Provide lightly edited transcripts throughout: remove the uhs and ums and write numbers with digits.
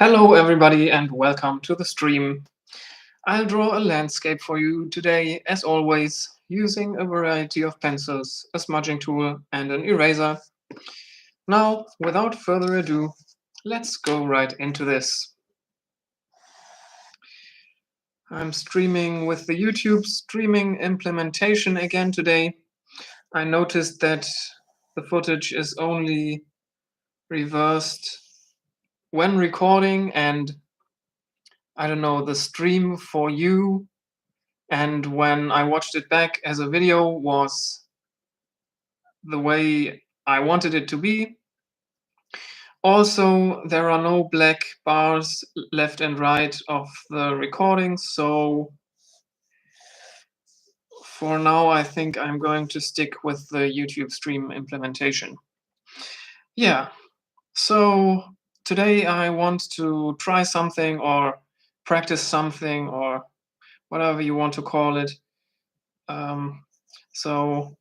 Hello everybody and welcome to the stream. I'll draw a landscape for you today, as always, using a variety of pencils, a smudging tool and an eraser. Now, without further ado, let's go right into this. I'm streaming with the YouTube streaming implementation again today. I noticed that the footage is only reversed when recording, and I don't know, the stream for you and when I watched it back as a video was the way I wanted it to be. Also, there are no black bars left and right of the recording, so for now I think I'm going to stick with the YouTube stream implementation. Yeah, so today I want to try something or practice something or whatever you want to call it. So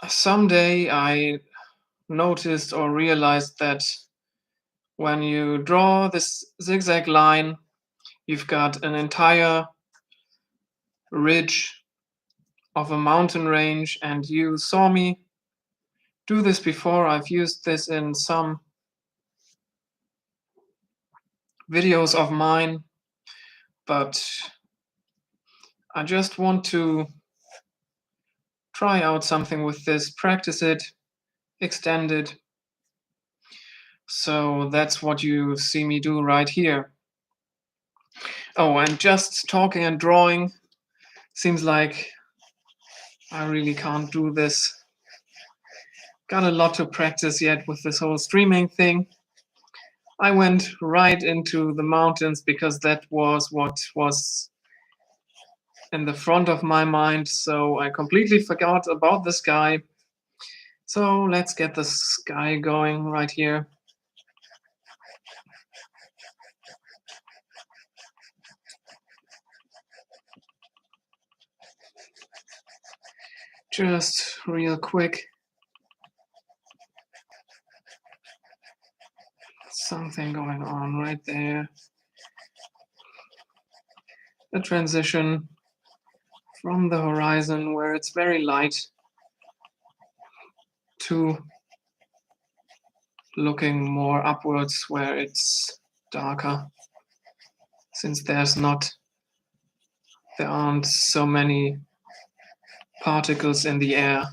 someday I noticed or realized that when you draw this zigzag line, you've got an entire ridge of a mountain range, and you saw me do this before. I've used this in some videos of mine, but I just want to try out something with this, practice it, extend it. So that's what you see me do right here. Oh, and just talking and drawing seems like I really can't do this. Got a lot to practice yet with this whole streaming thing. I went right into the mountains because that was what was in the front of my mind, so I completely forgot about the sky. So let's get the sky going right here. Just real quick. Something going on right there. A transition from the horizon where it's very light to looking more upwards where it's darker, since there aren't so many particles in the air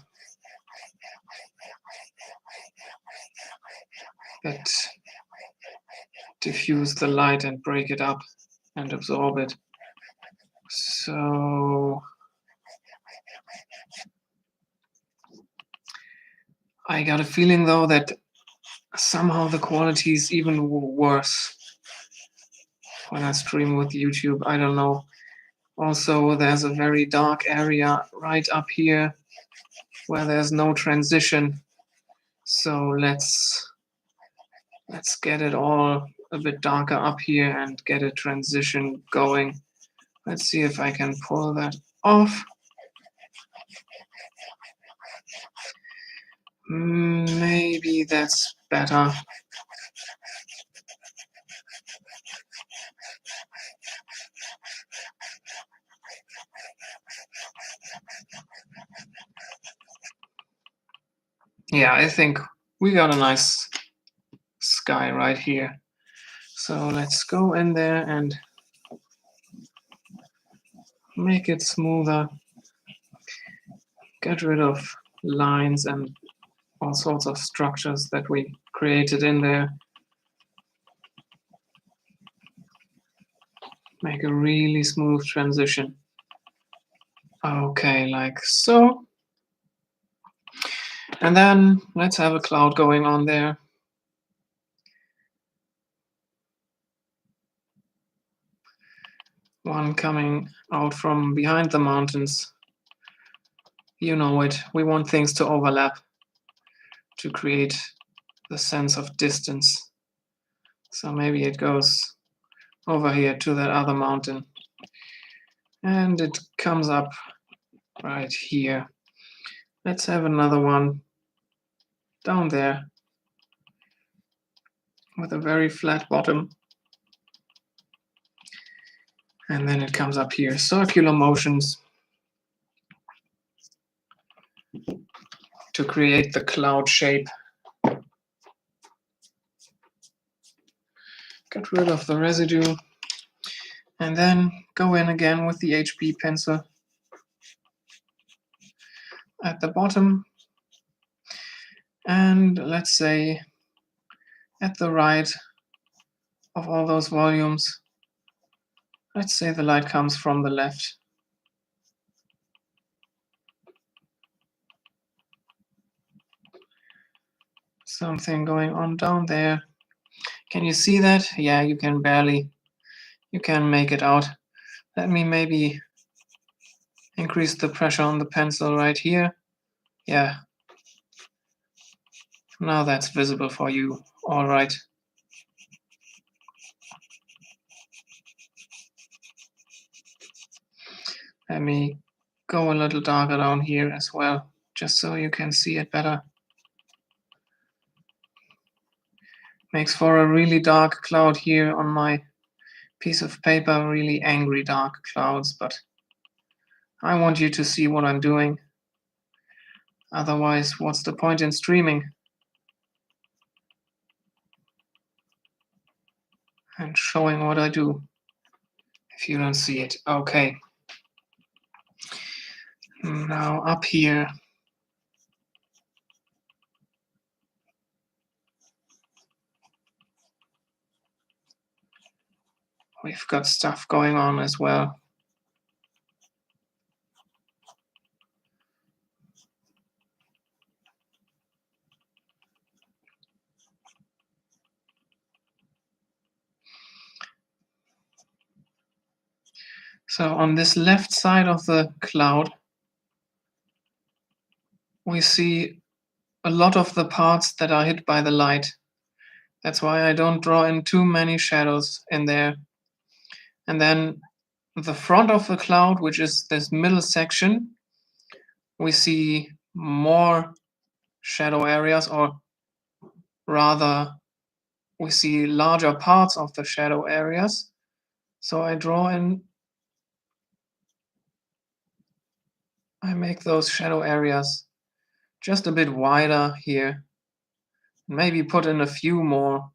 that diffuse the light and break it up and absorb it. So I got a feeling though that somehow the quality is even worse when I stream with YouTube. I don't know. Also, there's a very dark area right up here where there's no transition. So let's get it all a bit darker up here and get a transition going. Let's see if I can pull that off. Maybe that's better. Yeah, I think we got a nice sky right here. So let's go in there and make it smoother. Get rid of lines and all sorts of structures that we created in there. Make a really smooth transition. Okay, like so. And then let's have a cloud going on there. One coming out from behind the mountains. You know it. We want things to overlap to create the sense of distance. So maybe it goes over here to that other mountain. And it comes up right here. Let's have another one down there. with a very flat bottom. And then it comes up here, circular motions to create the cloud shape. Get rid of the residue. And then go in again with the HB pencil at the bottom. And let's say at the right of all those volumes, let's say the light comes from the left. Something going on down there. Can you see that? Yeah, you can make it out. Let me maybe increase the pressure on the pencil right here. Yeah. Now that's visible for you. All right. Let me go a little darker down here as well, just so you can see it better. Makes for a really dark cloud here on my piece of paper, really angry dark clouds, but I want you to see what I'm doing. Otherwise, what's the point in streaming? And showing what I do if you don't see it. Okay. Now up here. We've got stuff going on as well. So on this left side of the cloud, we see a lot of the parts that are hit by the light. That's why I don't draw in too many shadows in there. And then the front of the cloud, which is this middle section, we see more shadow areas, or rather, we see larger parts of the shadow areas. So I draw in, I make those shadow areas just a bit wider here. Maybe put in a few more.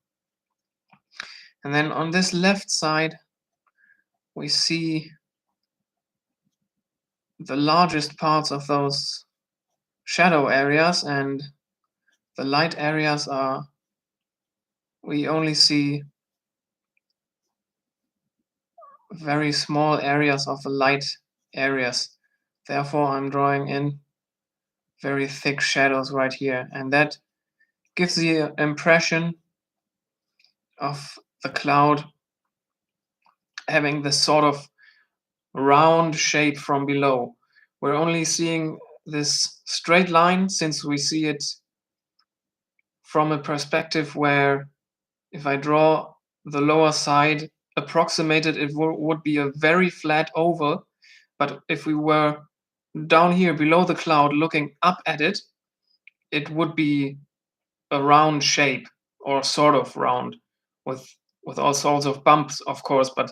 And then on this left side, we see the largest parts of those shadow areas, and the light areas are, we only see very small areas of the light areas. Therefore, I'm drawing in very thick shadows right here, and that gives the impression of the cloud having this sort of round shape from below. We're only seeing this straight line since we see it from a perspective where if I draw the lower side approximated, it would be a very flat oval. But if we were down here below the cloud looking up at it, it would be a round shape, or sort of round, with all sorts of bumps, of course, but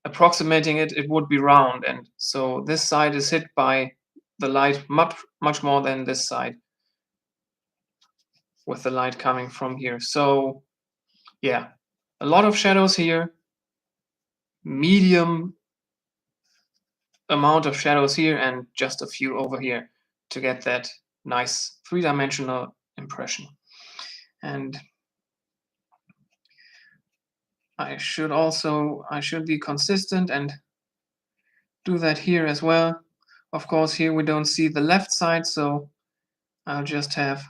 approximating it, it would be round. And so this side is hit by the light much more than this side, with the light coming from here. So yeah, a lot of shadows here, medium amount of shadows here, and just a few over here to get that nice three-dimensional impression. And I should be consistent and do that here as well. Of course, here we don't see the left side, so I'll just have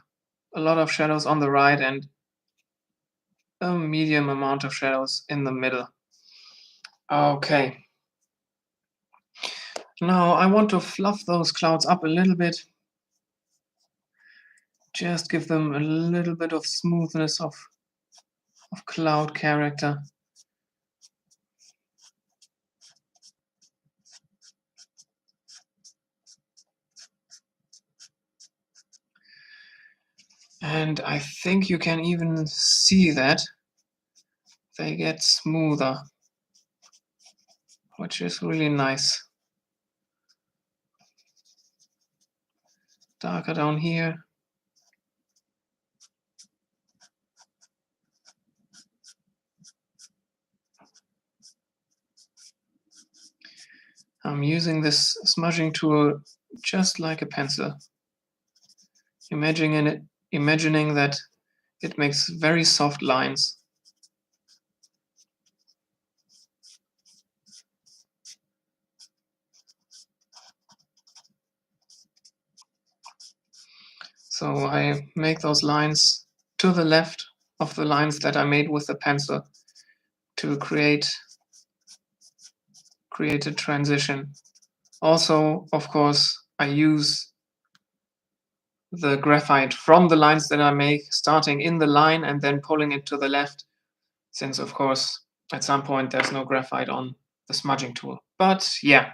a lot of shadows on the right and a medium amount of shadows in the middle. Okay. Now I want to fluff those clouds up a little bit. Just give them a little bit of smoothness of cloud character. And I think you can even see that they get smoother, which is really nice. Darker down here. I'm using this smudging tool just like a pencil, imagining that it makes very soft lines. So I make those lines to the left of the lines that I made with the pencil to create a transition. Also, of course, I use the graphite from the lines that I make, starting in the line and then pulling it to the left, since, of course, at some point there's no graphite on the smudging tool. But yeah,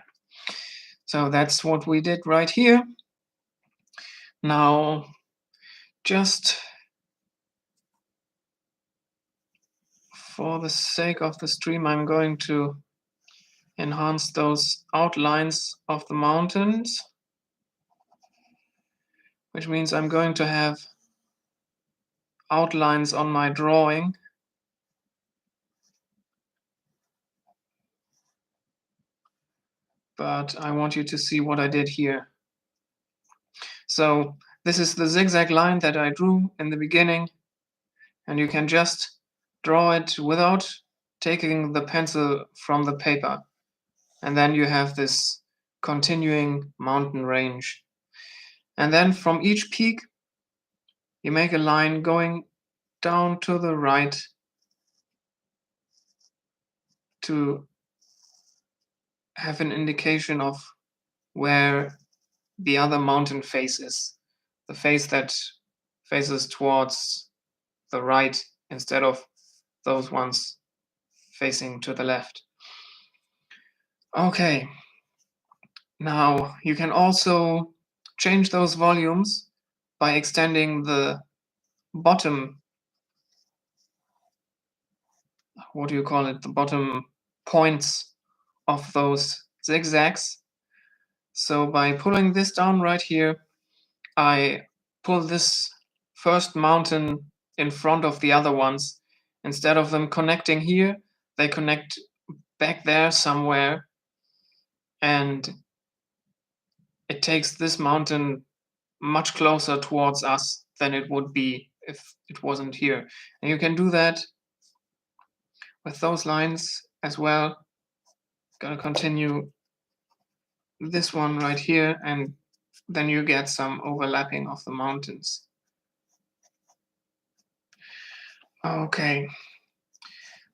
so that's what we did right here. Now, just for the sake of the stream, I'm going to enhance those outlines of the mountains, which means I'm going to have outlines on my drawing. But I want you to see what I did here. So this is the zigzag line that I drew in the beginning, and you can just draw it without taking the pencil from the paper. And then you have this continuing mountain range. And then from each peak, you make a line going down to the right to have an indication of where the other mountain face is, the face that faces towards the right instead of those ones facing to the left. Okay, now you can also change those volumes by extending the bottom, what do you call it, the bottom points of those zigzags. So by pulling this down right here, I pull this first mountain in front of the other ones. Instead of them connecting here, they connect back there somewhere, and it takes this mountain much closer towards us than it would be if it wasn't here. And you can do that with those lines as well. Gonna continue this one right here, and then you get some overlapping of the mountains. Okay,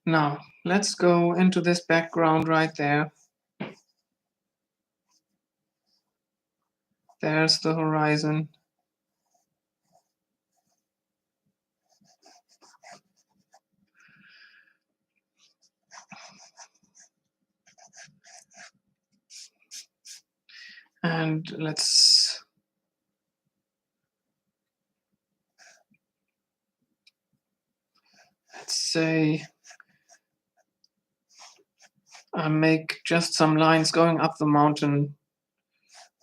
now let's go into this background right there. There's the horizon. And let's say I make just some lines going up the mountain.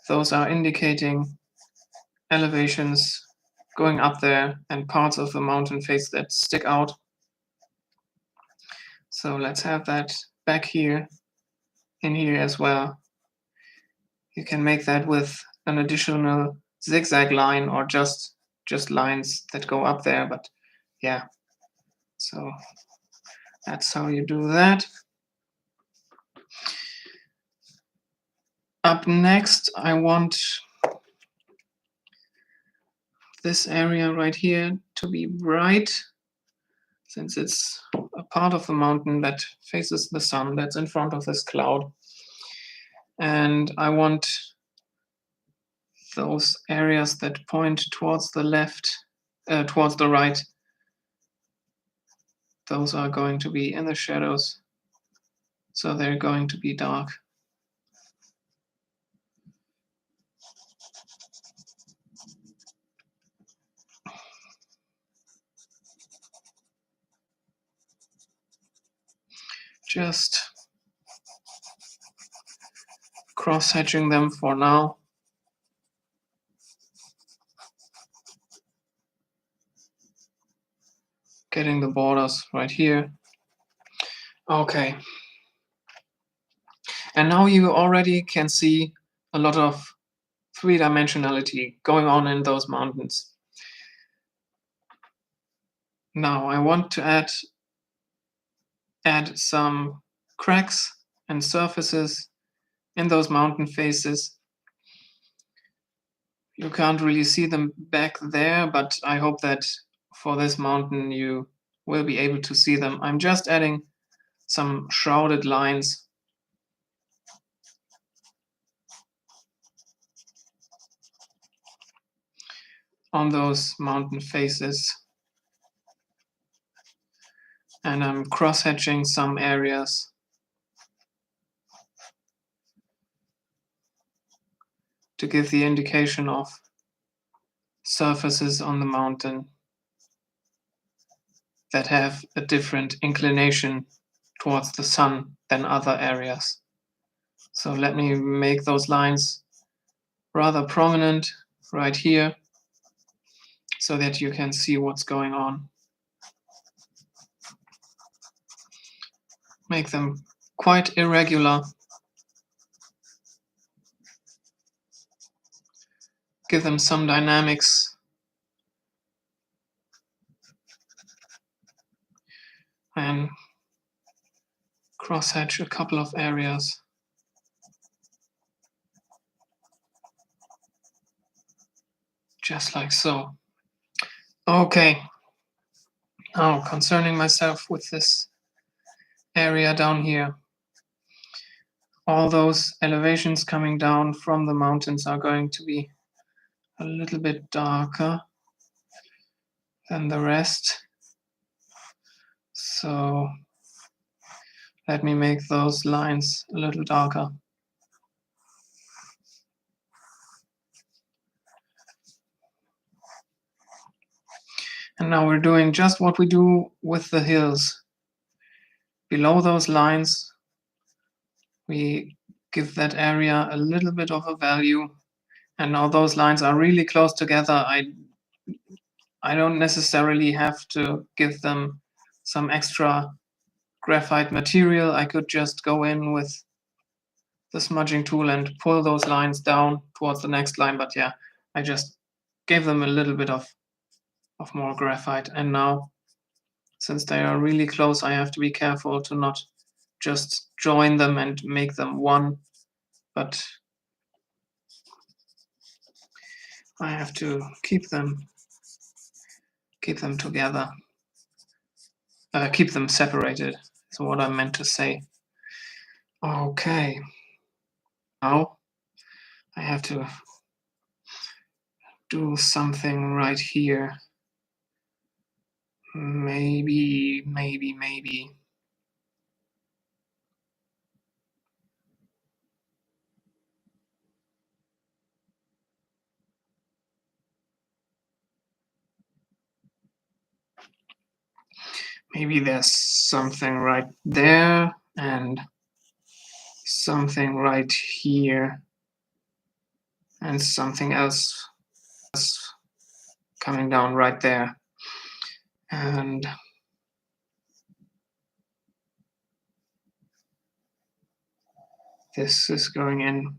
Those are indicating elevations going up there and parts of the mountain face that stick out. So let's have that back here, in here as well. You can make that with an additional zigzag line or just lines that go up there, but yeah, so that's how you do that. Up next, I want this area right here to be bright, since it's a part of the mountain that faces the sun, that's in front of this cloud. And I want those areas that point towards the left, towards the right, those are going to be in the shadows. So they're going to be dark. Just cross-hatching them for now. Getting the borders right here. Okay. And now you already can see a lot of three-dimensionality going on in those mountains. Now I want to add some cracks and surfaces in those mountain faces. You can't really see them back there, but I hope that for this mountain you will be able to see them. I'm just adding some shrouded lines on those mountain faces. And I'm cross-hatching some areas to give the indication of surfaces on the mountain that have a different inclination towards the sun than other areas. So let me make those lines rather prominent right here so that you can see what's going on. Make them quite irregular. Give them some dynamics. And cross-hatch a couple of areas. Just like so. Okay. Now, concerning myself with this area down here, all those elevations coming down from the mountains are going to be a little bit darker than the rest. So let me make those lines a little darker. And now we're doing just what we do with the hills. Below those lines, we give that area a little bit of a value. And now those lines are really close together. I don't necessarily have to give them some extra graphite material. I could just go in with the smudging tool and pull those lines down towards the next line. But yeah, I just gave them a little bit of more graphite. And now, since they are really close, I have to be careful to not just join them and make them one, but I have to keep them together, keep them separated. Is what I meant to say. Okay. Now I have to do something right here. Maybe. Maybe there's something right there and something right here and something else coming down right there. And this is going in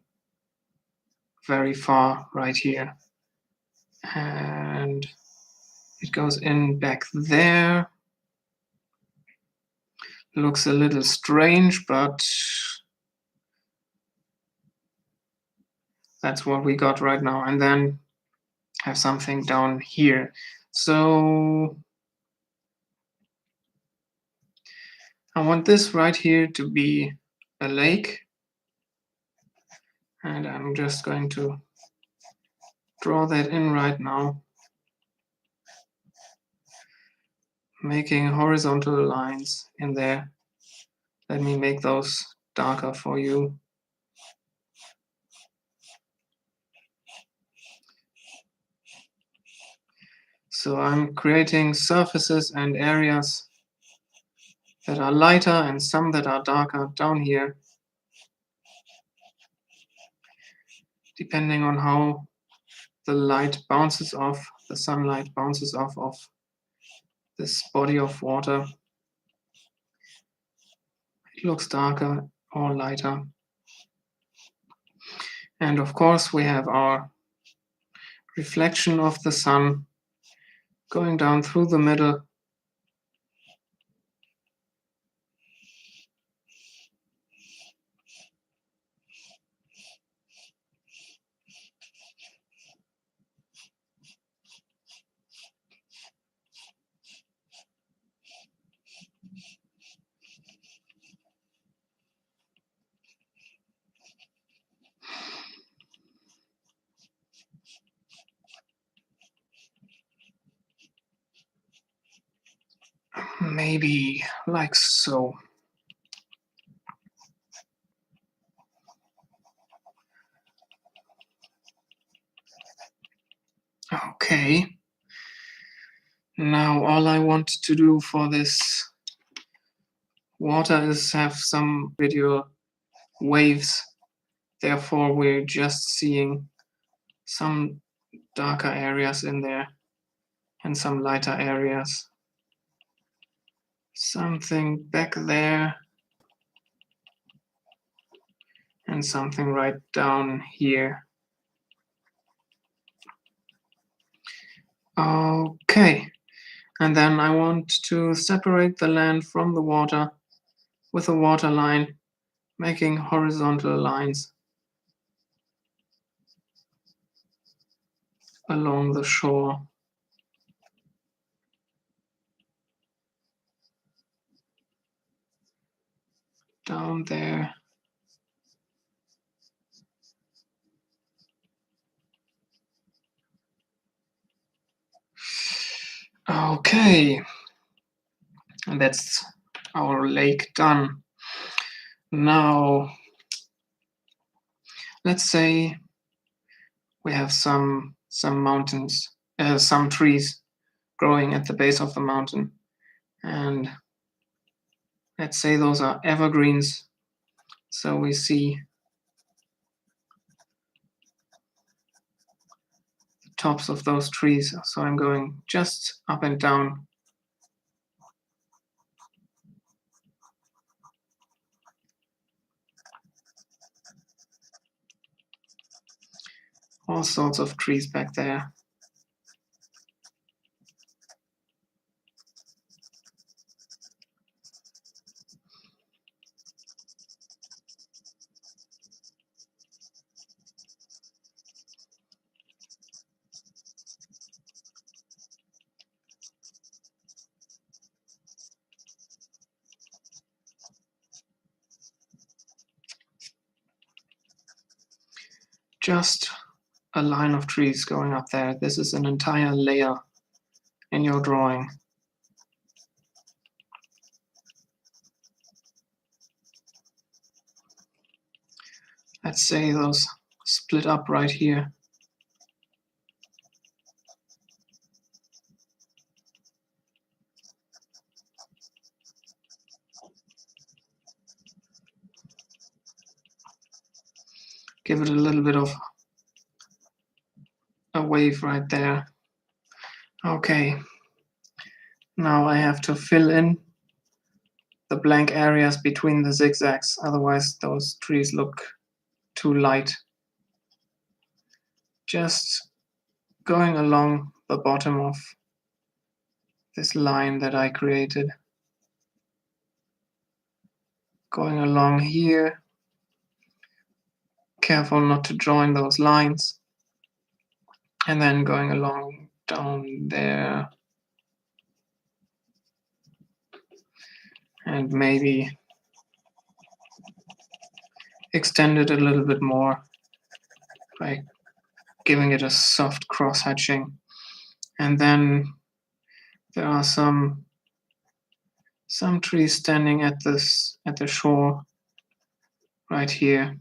very far right here. And it goes in back there. Looks a little strange, but that's what we got right now. And then have something down here. So I want this right here to be a lake. And I'm just going to draw that in right now, making horizontal lines in there. Let me make those darker for you. So I'm creating surfaces and areas that are lighter and some that are darker down here, depending on how the light bounces off, the sunlight bounces off of this body of water. It looks darker or lighter. And of course, we have our reflection of the sun going down through the middle. Maybe like so. Okay. Now all I want to do for this water is have some video waves. Therefore, we're just seeing some darker areas in there and some lighter areas. Something back there and something right down here. Okay, and then I want to separate the land from the water with a water line, making horizontal lines along the shore. Down there. Okay, and that's our lake done. Now, let's say we have some mountains, some trees growing at the base of the mountain, and let's say those are evergreens. So we see the tops of those trees. So I'm going just up and down. All sorts of trees back there. Just a line of trees going up there. This is an entire layer in your drawing. Let's say those split up right here. Give it a little bit of a wave right there. Okay, now I have to fill in the blank areas between the zigzags, otherwise those trees look too light. Just going along the bottom of this line that I created. Going along here. Careful not to join those lines. And then going along down there. And maybe extend it a little bit more by giving it a soft cross-hatching. And then there are some trees standing at the shore right here.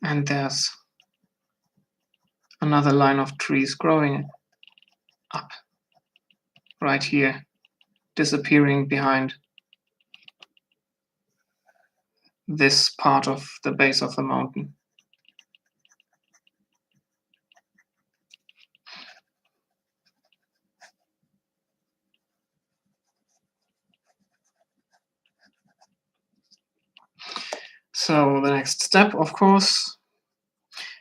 And there's another line of trees growing up. right here, disappearing behind this part of the base of the mountain. So the next step, of course,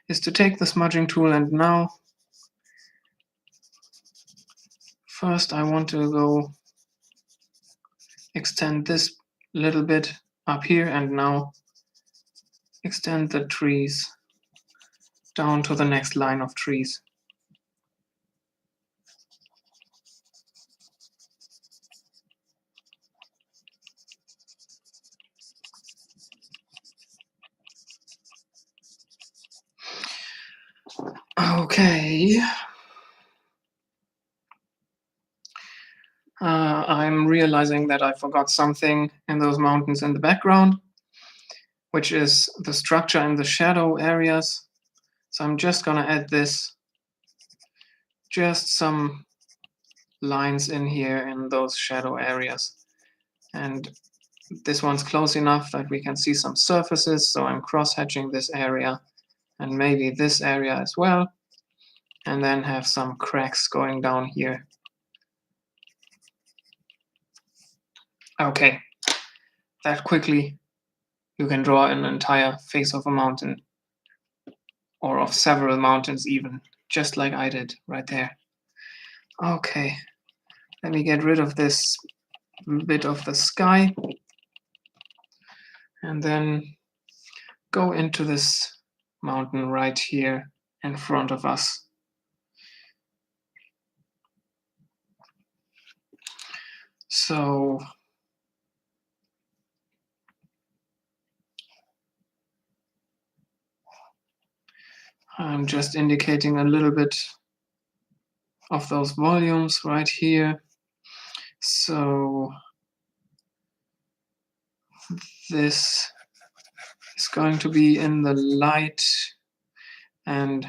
is to take the smudging tool, and now first I want to go extend this little bit up here, and now extend the trees down to the next line of trees. Okay. I'm realizing that I forgot something in those mountains in the background, which is the structure in the shadow areas. So I'm just gonna add this, just some lines in here in those shadow areas. And this one's close enough that we can see some surfaces, so I'm cross-hatching this area and maybe this area as well, and then have some cracks going down here. Okay, that quickly you can draw an entire face of a mountain, or of several mountains even, just like I did right there. Okay, let me get rid of this bit of the sky, and then go into this mountain right here in front of us. So I'm just indicating a little bit of those volumes right here. So this is going to be in the light, and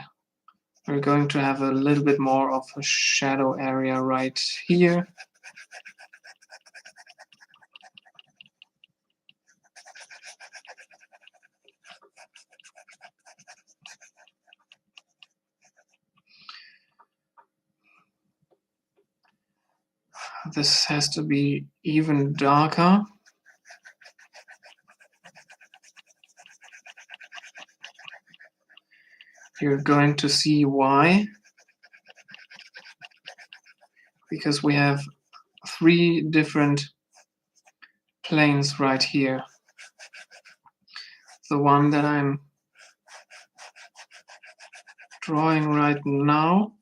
we're going to have a little bit more of a shadow area right here. This has to be even darker. You're going to see why. Because we have 3 different planes right here. The one that I'm drawing right now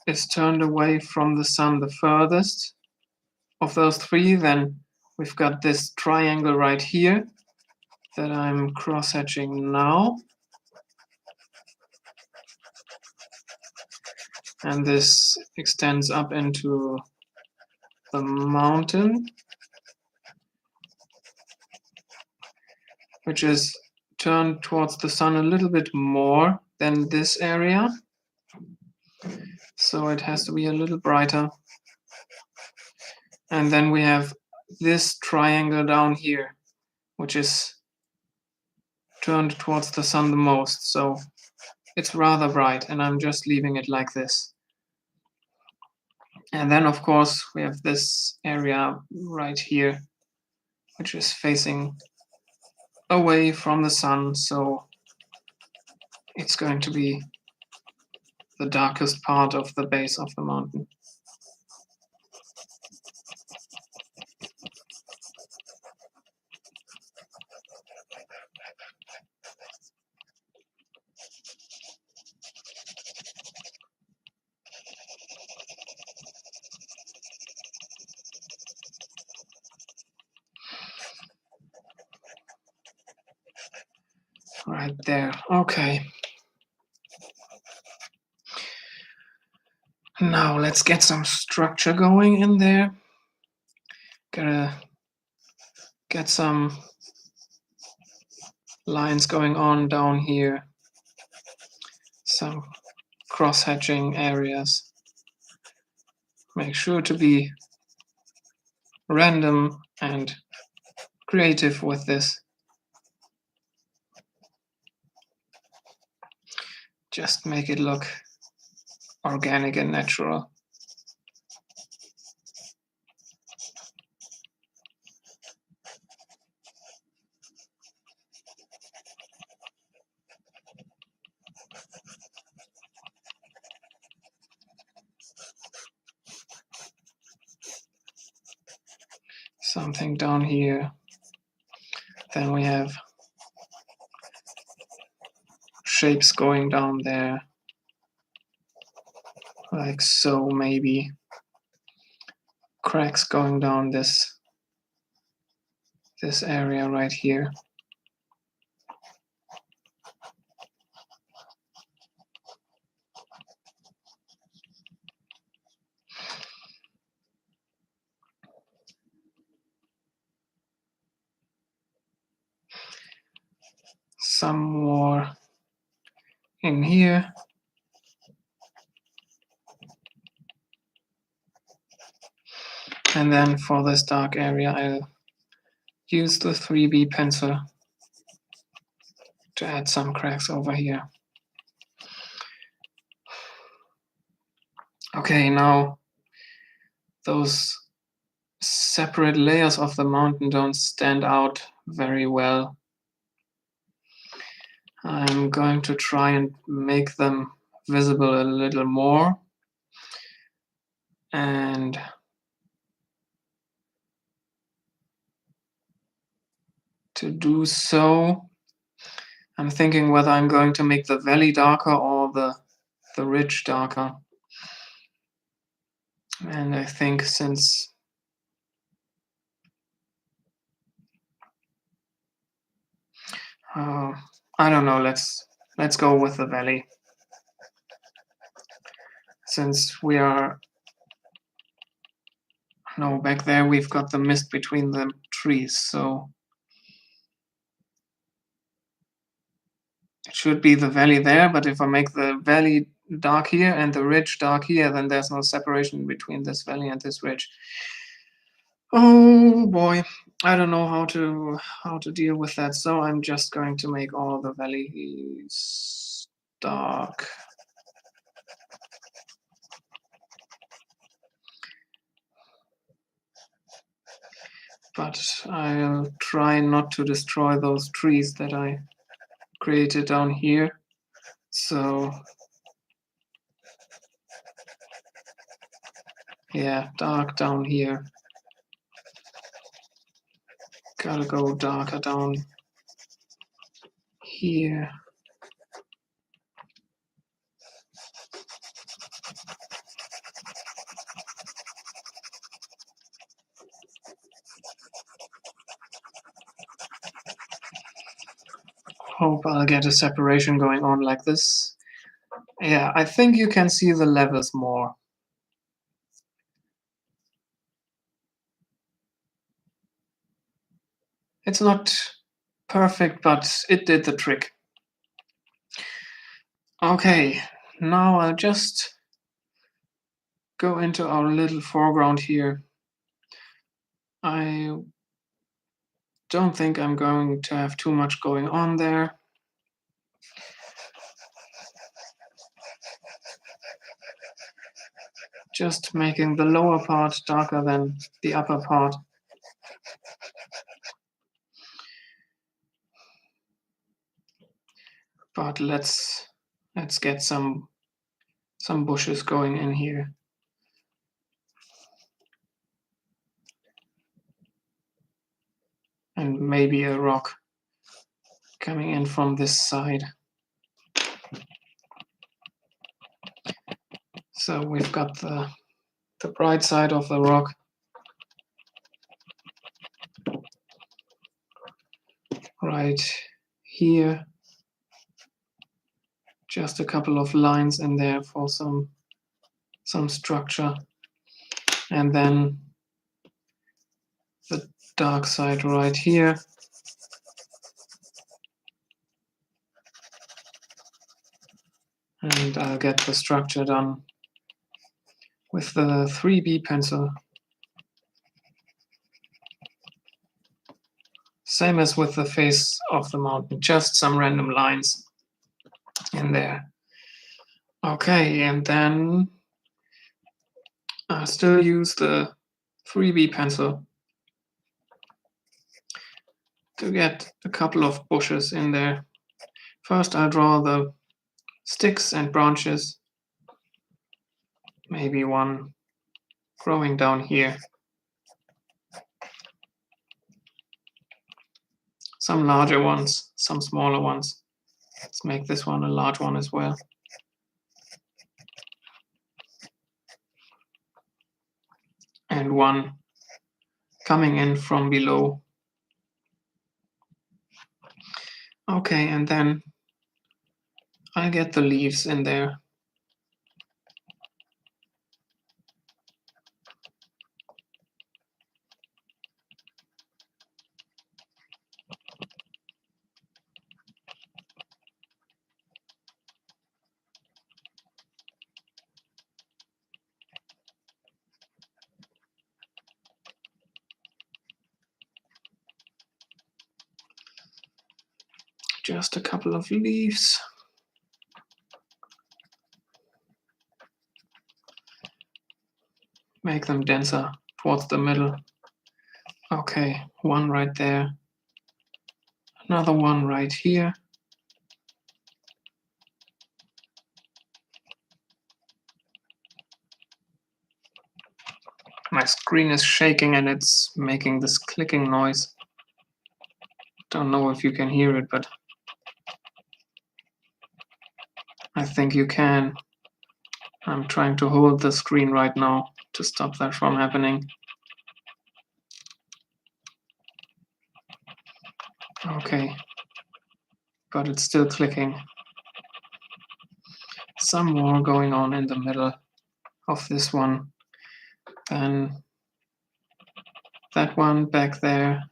is turned away from the sun the furthest of those 3. Then we've got this triangle right here that I'm cross-hatching now. And this extends up into the mountain, which is turned towards the sun a little bit more than this area. So it has to be a little brighter. And then we have this triangle down here, which is turned towards the sun the most. So it's rather bright, and I'm just leaving it like this. And then, of course, we have this area right here, which is facing away from the sun. So it's going to be the darkest part of the base of the mountain. Right there. Okay. Now let's get some structure going in there. Gotta get some lines going on down here. Some cross-hatching areas. make sure to be random and creative with this. Just make it look organic and natural. Something down here. Then we have shapes going down there, like so, maybe. Cracks going down this area right here. Some more in here. And then for this dark area, I'll use the 3B pencil to add some cracks over here. Okay, now those separate layers of the mountain don't stand out very well. I'm going to try and make them visible a little more. And to do so, I'm thinking whether I'm going to make the valley darker or the ridge darker. And I think since I don't know, let's go with the valley. Since we are back there we've got the mist between the trees, so it should be the valley there, but if I make the valley dark here and the ridge dark here, then there's no separation between this valley and this ridge. Oh boy, I don't know how to deal with that, so I'm just going to make all the valleys dark. But I'll try not to destroy those trees that I created down here. So yeah, dark down here. Gotta go darker down here. Hope I'll get a separation going on like this. Yeah, I think you can see the levels more. It's not perfect, but it did the trick. Okay, now I'll just go into our little foreground here. I don't think I'm going to have too much going on there. Just making the lower part darker than the upper part. But let's get some bushes going in here. And maybe a rock coming in from this side. So we've got the bright side of the rock. Right here. Just a couple of lines in there for some structure. And then the dark side right here. And I'll get the structure done with the 3B pencil. Same as with the face of the mountain, just some random lines in there. Okay, and then I still use the 3B pencil to get a couple of bushes in there. First, I'll draw the sticks and branches, maybe one growing down here. Some larger ones, some smaller ones. Let's make this one a large one as well. And one coming in from below. Okay, and then I get the leaves in there. Just a couple of leaves. Make them denser towards the middle. Okay, one right there. Another one right here. My screen is shaking and it's making this clicking noise. Don't know if you can hear it, but I think you can. I'm trying to hold the screen right now to stop that from happening. Okay, but it's still clicking. Some more going on in the middle of this one. Then that one back there.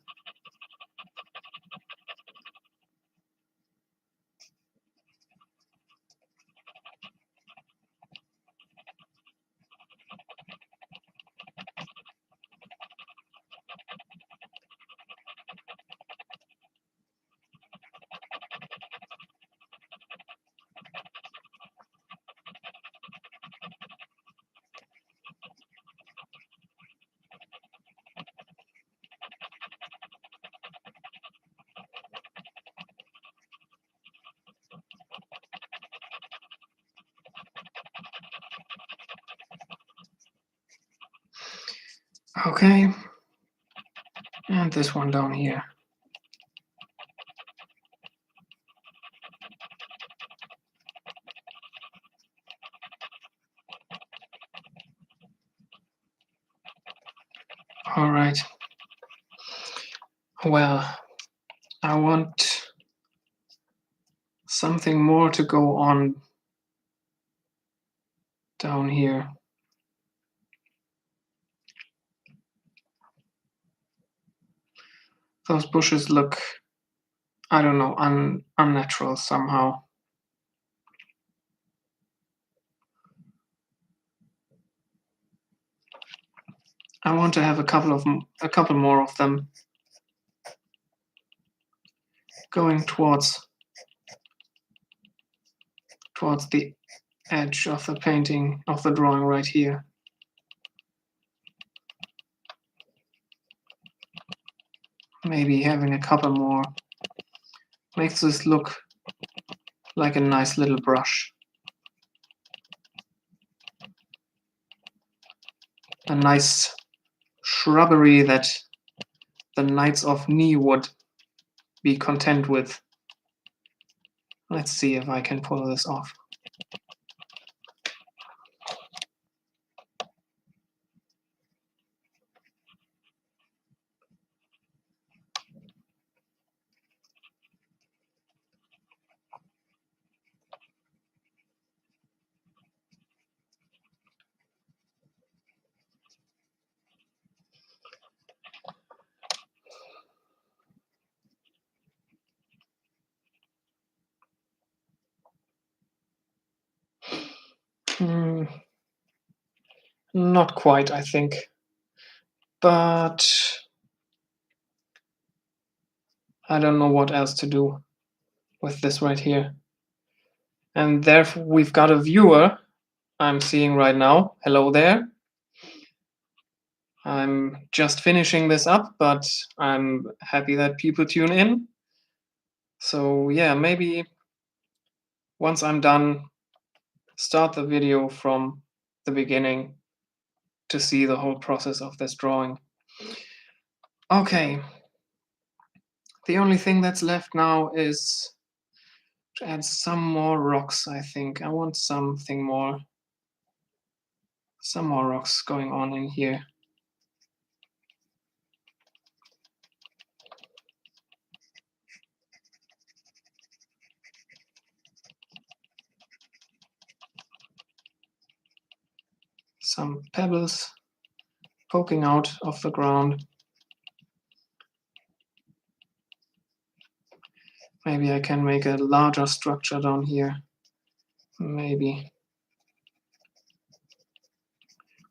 Okay, and this one down here. All right. Well, I want something more to go on down here. Those bushes look, I don't know, unnatural somehow. I want to have a couple more of them going towards the edge of the painting, of the drawing right here. Maybe having a couple more makes this look like a nice little brush. A nice shrubbery that the Knights of Ni would be content with. Let's see if I can pull this off. Not quite, I think. But I don't know what else to do with this right here. And therefore we've got a viewer I'm seeing right now. Hello there. I'm just finishing this up, but I'm happy that people tune in. So yeah, maybe once I'm done, start the video from the beginning to see the whole process of this drawing. Okay, the only thing that's left now is to add some more rocks, I think. I want some more rocks going on in here. Some pebbles poking out of the ground. Maybe I can make a larger structure down here. Maybe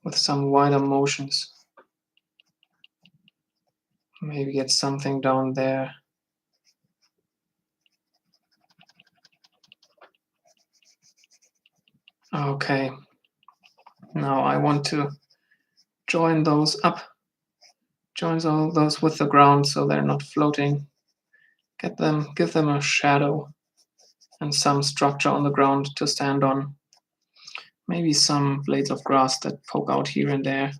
with some wider motions. Maybe get something down there. Okay. Now I want to join those up. Join all those with the ground so they're not floating. Give them a shadow and some structure on the ground to stand on. Maybe some blades of grass that poke out here and there.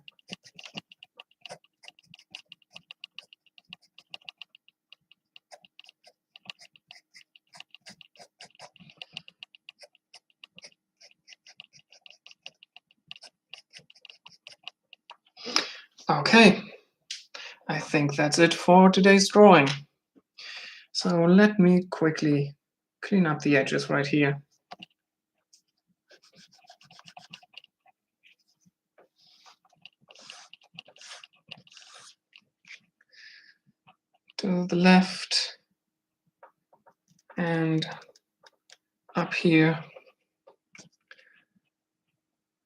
Okay, I think that's it for today's drawing. So let me quickly clean up the edges right here. To the left and up here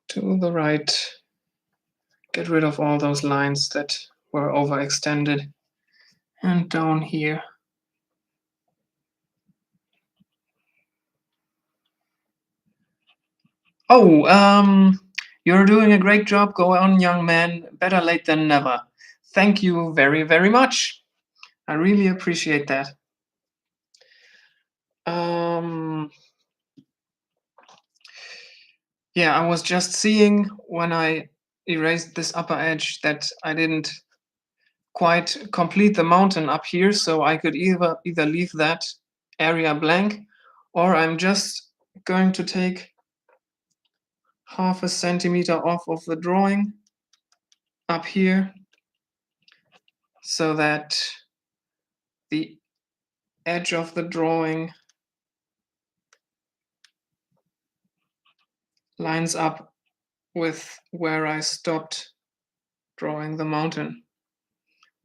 to the right. Get rid of all those lines that were overextended. And down here. Oh, you're doing a great job. Go on, young man. Better late than never. Thank you very, very much. I really appreciate that. Yeah, I was just seeing when I erased this upper edge that I didn't quite complete the mountain up here, so I could either leave that area blank, or I'm just going to take half a centimeter off of the drawing up here so that the edge of the drawing lines up with where I stopped drawing the mountain.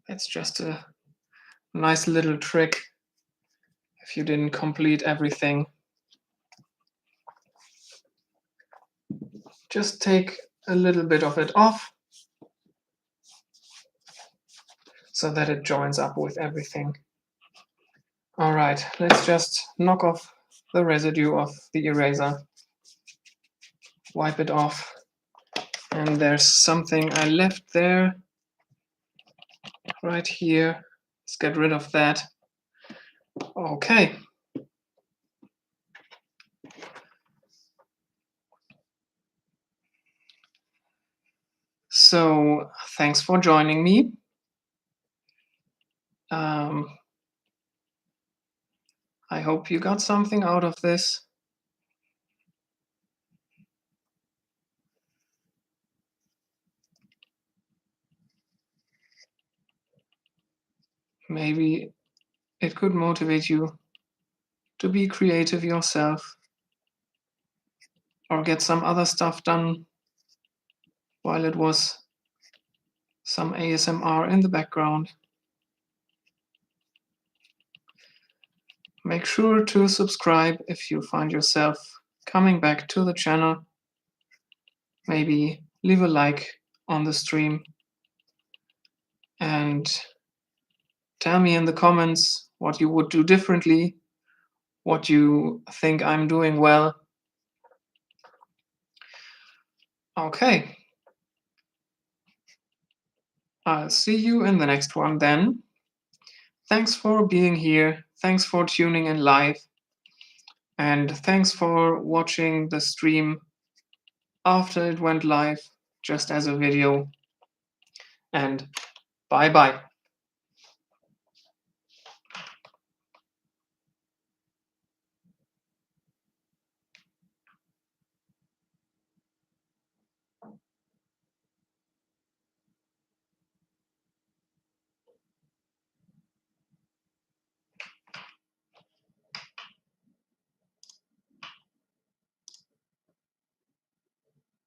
That's just a nice little trick if you didn't complete everything. Just take a little bit of it off so that it joins up with everything. All right, let's just knock off the residue of the eraser, wipe it off, and there's something I left there right here. Let's get rid of that. Okay. So thanks for joining me. I hope you got something out of this. Maybe it could motivate you to be creative yourself or get some other stuff done while it was some ASMR in the background. Make sure to subscribe if you find yourself coming back to the channel. Maybe leave a like on the stream and tell me in the comments what you would do differently, what you think I'm doing well. Okay. I'll see you in the next one then. Thanks for being here. Thanks for tuning in live. And thanks for watching the stream after it went live, just as a video. And bye bye.